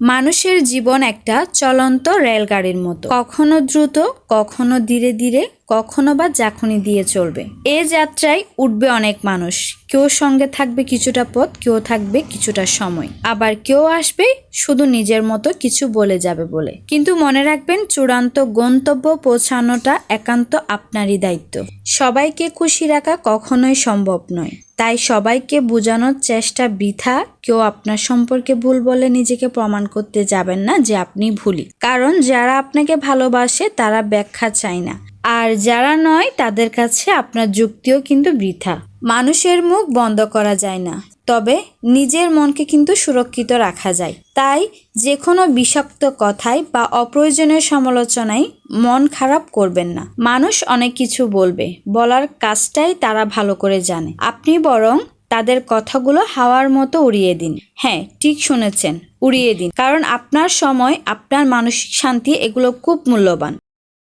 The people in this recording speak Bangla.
মানুষের জীবন একটা চলন্ত রেলগাড়ির মতো, কখনো দ্রুত, কখনো ধীরে ধীরে, কখনো বা ঝাঁকুনি দিয়ে চলবে। এ যাত্রায় উঠবে অনেক মানুষ, কেউ সঙ্গে থাকবে কিছুটা পথ, কেউ থাকবে কিছুটা সময়, আবার কেউ আসবে শুধু নিজের মতো কিছু বলে যাবে বলে। কিন্তু মনে রাখবেন, চূড়ান্ত গন্তব্য পৌঁছানোটা একান্ত আপনারই দায়িত্ব। সবাইকে খুশি রাখা কখনোই সম্ভব নয়, তাই সবাইকে বোঝানোর চেষ্টা বৃথা। কেউ আপনার সম্পর্কে ভুল বলে নিজেকে প্রমাণ করতে যাবেন না যে আপনি ভুলি, কারণ যারা আপনাকে ভালোবাসে তারা ব্যাখ্যা চায় না, আর যারা নয় তাদের কাছে আপনার যুক্তিও কিন্তু বৃথা। মানুষের মুখ বন্ধ করা যায় না, তবে নিজের মনকে কিন্তু সুরক্ষিত রাখা যায়। তাই যে কোনো বিষাক্ত কথায় বা অপ্রয়োজনীয় সমালোচনায় মন খারাপ করবেন না। মানুষ অনেক কিছু বলবে, বলার কাজটাই তারা ভালো করে জানে। আপনি বরং তাদের কথাগুলো হাওয়ার মতো উড়িয়ে দিন। হ্যাঁ, ঠিক শুনেছেন, উড়িয়ে দিন, কারণ আপনার সময়, আপনার মানসিক শান্তি এগুলো খুব মূল্যবান।